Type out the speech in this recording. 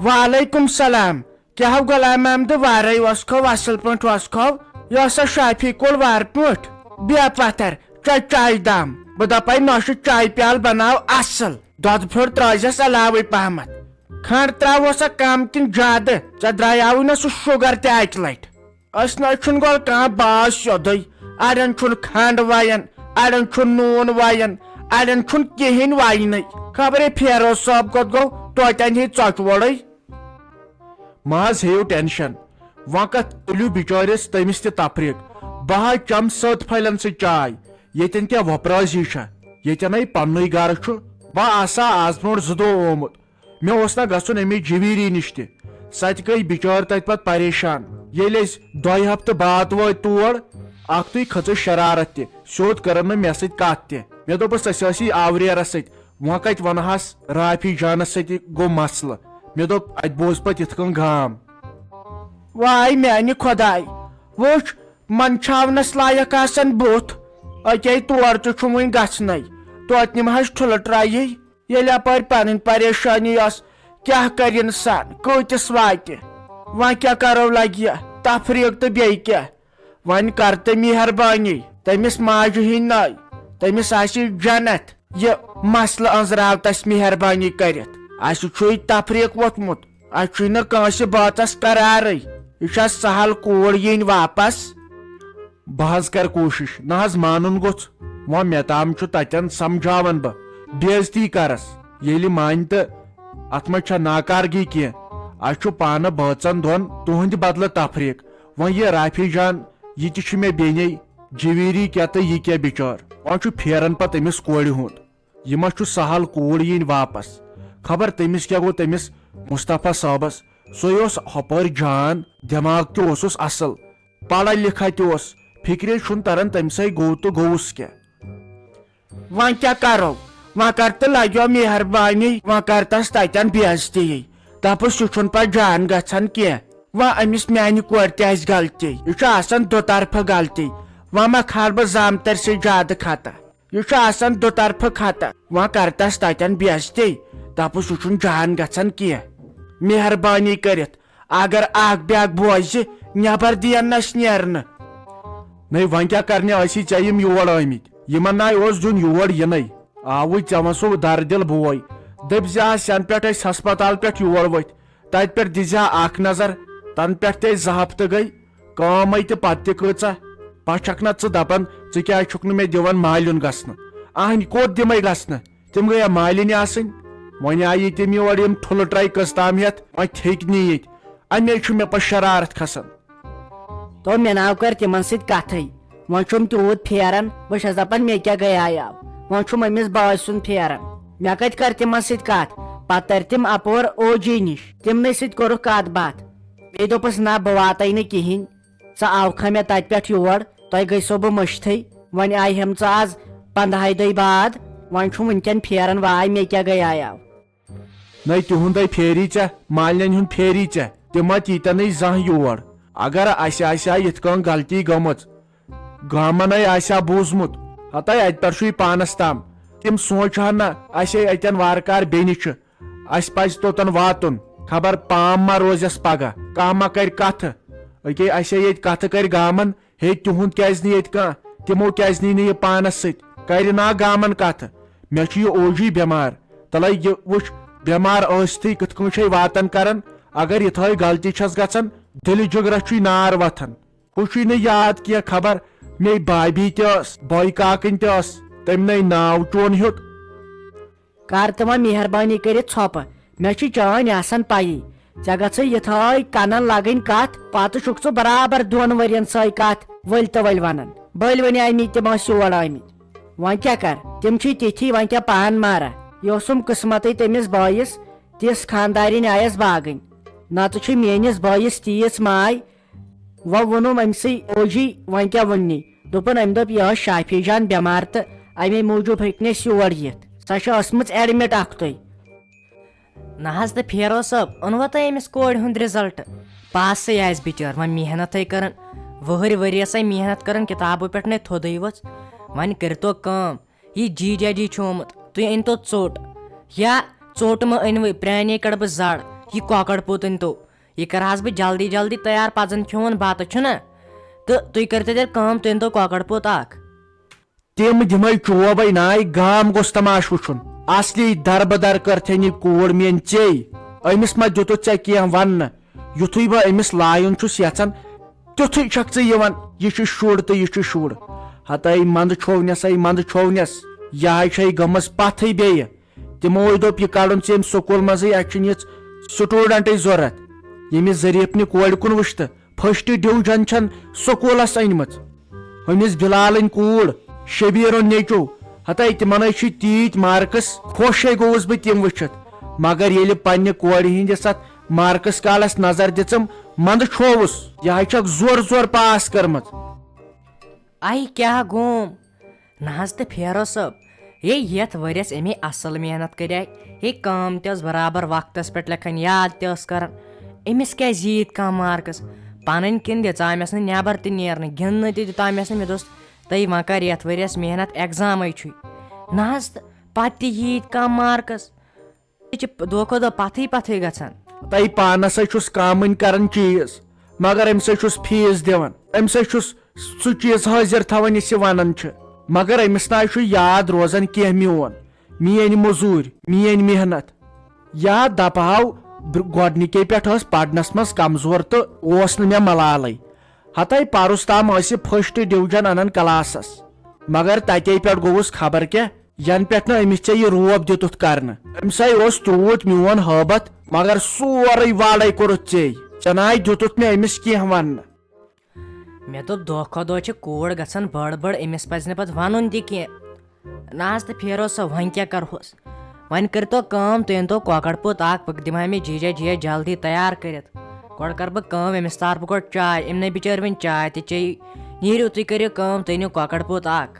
وعلیکم سلام کیا غلام احمد وارے وسکو اصل پٲٹھۍ وسکو یہ سا شافی کول وار پٲٹھۍ بیا پتھر چائے دام بہ دپے نوشہِ چائے پیال بناو اصل دۄد پھیوٚر ترٲیزٮ۪س علاوے پہمت کھنڈ تراوو سا کم کِنہٕ زیادٕ ژےٚ درٛایاوٕے نہ سُہ شُگر تہِ اکہِ لٹہِ أسۍ نہ چھُنہٕ گۄڈٕ کانٛہہ باز سیوٚدُے اڑٮ۪ن چھُنہٕ کھنڈ وین اڑٮ۪ن چھُنہٕ نوٗن وین اڑٮ۪ن چھُنہٕ کہیٖنۍ وینٕے خبرے فیروز صٲب کوٚت گوٚو توتہِ انہِ ہے ژۄچوڑٕے ماز ہیو ٹینشن وۄنۍ کتھ تُلِو بِچٲرِس تٔمِس تہِ تفریٖق بہٕ حظ چم سٔت پھلٮ۪ن سۭتۍ چاے ییٚتٮ۪ن کیٛاہ وۄپرٲزی چھےٚ ییٚتٮ۪نٕے پننُے گرٕ چھُ بہٕ آسا آز برونٛٹھ 2 دۄہ آمُت مےٚ اوس نہ گژھُن أمِس جویٖری نِش تہِ سۄ تہِ گٔے بِچٲر تتہِ پتہٕ پریشان ییٚلہِ أسۍ 2 ہفتہٕ بعد وٲتۍ تور اکھتُے کھٔژٕس شرارت تہِ سیوٚد کٔرٕن نہٕ مےٚ سۭتۍ کتھ تہِ مےٚ دوٚپُس ژٕ ٲسی آورٮ۪رس سۭتۍ وۄنۍ کتہِ ونہس رافی جانس سۭتۍ گوٚو مسلہٕ مےٚ دوٚپ اتہِ بوز پتہٕ یِتھ کٔنۍ گام واے میانہِ خۄداے وٕچھ منٛدچھاونس لایق آسان بُتھ اکے تور تہِ چھُم وُنہِ گژھنٕے توتہِ نِم حظ ٹھُلہٕ ٹرٛایے ییٚلہِ اپٲرۍ پنٕنۍ پریشٲنی ٲس کیٛاہ کرِ انسان کۭتِس واتہِ وۄنۍ کیٛاہ کرو لگہِ تفریٖق تہٕ بیٚیہِ کیٛاہ وۄنۍ کر تہٕ مہربٲنی تٔمِس ماجہِ ہِنٛدۍ ناے تٔمِس آسہِ جنت یہِ مسلہٕ أنٛزراو تس مہربٲنی کٔرِتھ اسہِ چھُے تفریٖق ووٚتھمُت اسہِ چھُے نہٕ کٲنٛسہِ بٲژس قرارٕے یہ چھا سہل کوٗر یِنۍ واپس بہٕ حظ کرٕ کوٗشش نہ حظ مانُن گوٚژھ وۄنۍ مےٚ تام چھُ تتٮ۪ن سمجھاون بہٕ بے عزتی کرس ییٚلہِ مانہِ تہٕ اتھ منٛز چھےٚ ناکارگی کینٛہہ اسہِ چھُ پانہٕ بٲژن دۄن تُہنٛدِ بدلہٕ تفریٖق وۄنۍ یہِ رافی جان یہِ تہِ چھُ مےٚ بیٚنے جویٖری کیٛاہ تہٕ یہِ کیٛاہ بِچٲر وۄنۍ چھُ پھیران پتہٕ أمِس کورِ ہُنٛد یہِ ما چھُ سہل کوٗر یِنۍ واپس خبر تٔمِس کیٛاہ گوٚو تٔمِس مُصطفیٰ صٲبس سُے اوس ہُپٲرۍ جان دٮ۪ماغ تہِ اوسُس اصل پڑا لکھا تہِ اوس فکرے چھُنہٕ تران تٔمسٕے گوٚو تہٕ گوٚوُس کیٛاہ وۄنۍ کیٛاہ کرو وۄنۍ کر تہٕ لگیو مہربٲنی وۄنۍ کر تس تتٮ۪ن بے عزتی دپُس یہِ چھُنہٕ پتہٕ جان گژھان کینٛہہ وۄنۍ أمِس میانہِ کورِ تہِ آسہِ غلطی یہِ چھُ آسان دُطرفہٕ غلطی وۄنۍ ما کھال بہٕ زامتر سے زیادٕ خطا یہِ چھُ آسان دُطرفہٕ خطا وۄنۍ کر تس تتٮ۪ن بے عزتی دپُس یہِ چھُنہٕ جان گژھان کینٛہہ مہربٲنی کٔرِتھ اگر اکھ بیاکھ بوزِ نٮ۪بر دِینس نیرنہٕ نٔے وۄنۍ کیٛاہ کرنہِ ٲسی ژےٚ یِم یور آمٕتۍ یِمن ناے اوس دیُن یور یِنٕے آوٕے ژےٚ وۄنۍ سُہ دردِل بوے دٔپۍ زِ آز سٮ۪ن پٮ۪ٹھ أسۍ ہسپتال پٮ۪ٹھ یور ؤتھۍ تتہِ پٮ۪ٹھ دِزِ ہا اکھ نظر تنہٕ پٮ۪ٹھ تہِ 2 ہفتہٕ گٔے کٲمٕے تہٕ پتہٕ تہِ کۭژاہ پتہٕ چھکھ نہ ژٕ دپان ژٕ کیٛازِ چھُکھ نہٕ مےٚ دِوان مالِیُن گژھنہٕ اہنہِ کوٚت دِمے گژھنہٕ تِم گٔیا مالِنہِ آسٕنۍ وۄنۍ آیی تِم یور یِم ٹھُلہٕ ٹرٛاے قٕسطام ہٮ۪تھ وۄنۍ تھیٚکۍ نہٕ ییٚتہِ اَمے چھُ مےٚ پتہٕ شرارت کھسان تو مےٚ ناو کر تِمن سۭتۍ کتھٕے وۄنۍ چھُم تیوٗت پھیران بہٕ چھس دپان مےٚ کیٛاہ گٔیاو وۄنۍ چھُم أمِس بٲے سُنٛد پھیران مےٚ کتہِ کر تِمن سۭتۍ کتھ پتہٕ تر تِم اپور او جی نِش تِمنٕے سۭتۍ کوٚرُکھ کتھ باتھ بیٚیہِ دوٚپُس نہ بہٕ واتے نہٕ کِہینۍ ژٕ آوکھا مےٚ تتہِ پٮ۪ٹھ یور تۄہہِ گٔژھو بہٕ مٔشتھٕے وۄنۍ آیہِ ہٮ۪م ژٕ آز 15 دۄہہِ بعد وۄنۍ چھُم وُنکٮ۪ن پھیران واے مےٚ کیٛاہ گٔیاو نٔے تِہُنٛدے پھیری ژےٚ مالنٮ۪ن ہُنٛد پھیری ژےٚ تِم ما ییٖتٮ۪نٕے زانٛہہ یور اگر اسہِ آسہِ ہا یِتھ کٔنۍ غلطی گٔمٕژ گامنٕے آسہِ ہا بوٗزمُت ہتاے اتہِ پٮ۪ٹھ چھُے پانس تام تِم سونٛچ ہن نہ اسے اتٮ۪ن وارٕ کارٕ بیٚنہِ چھِ اسہِ پزِ توٚتن واتُن خبر پام ما روزٮ۪س پگہہ کانٛہہ ما کرِ کتھٕ أکے اسے ییٚتہِ کتھٕ کرِ گامن ہے تِہُنٛد کیٛازِ نہٕ ییٚتہِ کانٛہہ تِمو کیٛازِ نی نہٕ یہِ پانس سۭتۍ کرِ نا گامن کتھٕ مےٚ چھُ یہِ او جی بٮ۪مار تلے یہِ وٕچھ بٮ۪مار ٲسۍتھٕے کِتھ کٔنۍ چھے واتان کران اگر یِتھٲے غلطی چھس گژھان دِلہِ جُگرس چھُے نار وتھان ہُہ چھُے نہٕ یاد کینٛہہ خبر مے بھابھی تہِ ٲس بٲے کاکٕنۍ تہِ ٲس تٔمۍ ناو چون ہیوٚت کر تہٕ وۄنۍ مہربٲنی کٔرِتھ ژھۄپہٕ مےٚ چھِ چٲنۍ آسان پَیی ژےٚ گژھٕے یِتھٲے کنن لگٕنۍ کتھ پتہٕ چھُکھ ژٕ برابر 2 ؤرین سۄے کتھ ؤلۍ تہٕ ؤلۍ ونان بٔلۍ آمٕتۍ تِم ٲسۍ یور آمٕتۍ وۄنۍ کیٛاہ کر تِم چھِ تِتھی وۄنۍ کیٛاہ پان مارا یہِ اوسُم قٕسمتٕے تٔمِس بٲیِس تِژھ خاندارِنۍ آیس باگٕنۍ نتہٕ چھُ میٲنِس بٲیِس تیٖژ ماے وۄنۍ ووٚنُم أمسٕے او جی وۄنۍ کیٛاہ ووٚننی دوٚپُن أمۍ دوٚپ یہِ ٲس شافی جان بٮ۪مار تہٕ امے موٗجوٗب ہیٚکہِ نہٕ أسۍ یور یِتھ سۄ چھِ ٲسمٕژ ایڈمِٹ اکھتُے نہ حظ تہٕ فیروز صٲب اوٚنوٕ تۄہہِ أمِس کورِ ہُنٛد رِزلٹ پاسٕے آسہِ بِچٲر وۄنۍ محنتٕے کران 20 ؤرِیَسٕے محنت کران کِتابو پٮ۪ٹھ نَے تھوٚدُے ؤژھ وۄنۍ کٔرۍتو کٲم یہِ جی جی چھُ آمُت تُہۍ أنۍتو ژوٚٹ یا ژوٚٹ مہ أنوٕے پرٛانے کڑٕ بہٕ زڑ یہ کۄکر پوٗت أنۍ تو یہ کرہس بہٕ جلدی جلدی تیار پزن کھیوٚن بتہٕ چھُنہ تہٕ تُہۍ کٔرِو تیٚلہِ کٲم تُہۍ أنۍتو کۄکر پوٗت اکھ تم دمے چوبے ناے گام گوٚژھ تماش وٕچھُن اصلی دربدر کٔرتھن یہِ کوٗر میٲنۍ ژیٚے أمِس ما دِتُتھ ژےٚ کینٛہہ وننہٕ یُتھُے بہٕ أمِس لایُن چھُس یژھان تیُتھُے چھکھ ژٕ یِوان یہِ چھُ شُر تہٕ یہِ چھُ شُر ہتاے منٛدٕ چھوونس یہے چھے گٔمٕژ پتھٕے بیٚیہِ تِموے دوٚپ یہِ کڑُن ژےٚ أمۍ سکوٗل منٛزٕے اَسہِ چھُنہٕ یِژھ سٹوٗڈنٹٕے ضوٚرتھ ییٚمِس ظریٖفنہِ کورِ کُن وٕچھ تہٕ فٔسٹ ڈِوجن چھن سکوٗلس أنمٕژ أمِس بِلالٕنۍ کوٗر شبیٖرُن نیٚچوٗ ہتاے تِمن ہے چھِ تیٖتۍ مارکس خۄش ہے گوٚوُس بہٕ تِم وٕچھِتھ مگر ییٚلہِ پننہِ کورِ ہِنٛدِس اتھ مارکس کالس نظر دِژٕم منٛدٕ چھووُس یہے چھکھ زور زور پاس کٔرمٕژ آے کیٛاہ گوم نہ حظ تہٕ پھیرو صٲب ہے یتھ ؤرِیس أمۍ اصل محنت کریے ہے کٲم تہِ ٲس برابر وقتس پٮ۪ٹھ لیکھان یاد تہِ ٲس کران أمِس کیٛازِ ییٖتۍ کم مارکس پنٕنۍ کِنۍ دِژامٮ۪س نہٕ نیبر تہِ نیرنہٕ گِنٛدنہٕ تہِ دِژامٮ۪س نہٕ مےٚ دوٚپُس تُہۍ وۄنۍ کر یتھ ؤرِیس محنت ایگزامے چھُے نہ حظ تہٕ پتہٕ تہِ ییٖتۍ کم مارکس یہِ چھِ دۄہ کھۄتہٕ دۄہ پتھٕے گژھان تۄہہِ پانس ہے چھُس کامٕنۍ کران چیٖز مگر أمِس ہے چھُس فیٖس دِوان أمِس ہے چھُس سُہ چیٖز حٲضر تھاوان یُس یہِ ونان چھُ مگر أمِس نہ چھُ یاد روزان کینٛہہ میٲنۍ موٚزوٗرۍ میٲنۍ محنت یا دپہو گۄڈنِکے پٮ۪ٹھ ٲس پرنس منٛز کمزور تہٕ اوس نہٕ مےٚ ملالے ہتاے پرُس تام ٲسۍ یہِ فٔسٹ ڈِوجن انان کلاسس مگر تتے پٮ۪ٹھ گوٚوُس خبر کیٛاہ ینہٕ پٮ۪ٹھ نہٕ أمِس ژےٚ یہِ روب دِتُتھ کرنہٕ أمِس ہے اوس تیوٗت میون حٲبت مگر سورُے والے کوٚرُتھ ژےٚ ناے دِتُتھ مےٚ أمِس کینٛہہ وننہٕ مےٚ دوٚپ دۄہ کھۄتہٕ دۄہ چھِ کوٗر گژھان بٔڑ أمِس پزِ نہٕ پتہٕ ونُن تہِ کینٛہہ نہ حظ تہٕ پھیرو سا وۄنۍ کیٛاہ کرہوس وۄنۍ کٔرۍتو کٲم تُہۍ أنۍتو کۄکر پوٗت اکھ بہٕ دِمہٕ ہا مےٚ جیجا جلدی تیار کٔرِتھ گۄڈٕ کرٕ بہٕ کٲم أمِس طرفہٕ گۄڈٕ چاے أمۍ نٕے بِچٲرۍ وۄنۍ چاے تہِ چیٚیہِ نیٖرِو تُہۍ کٔرِو کٲم تُہۍ أنِو کۄکر پوٗت اکھ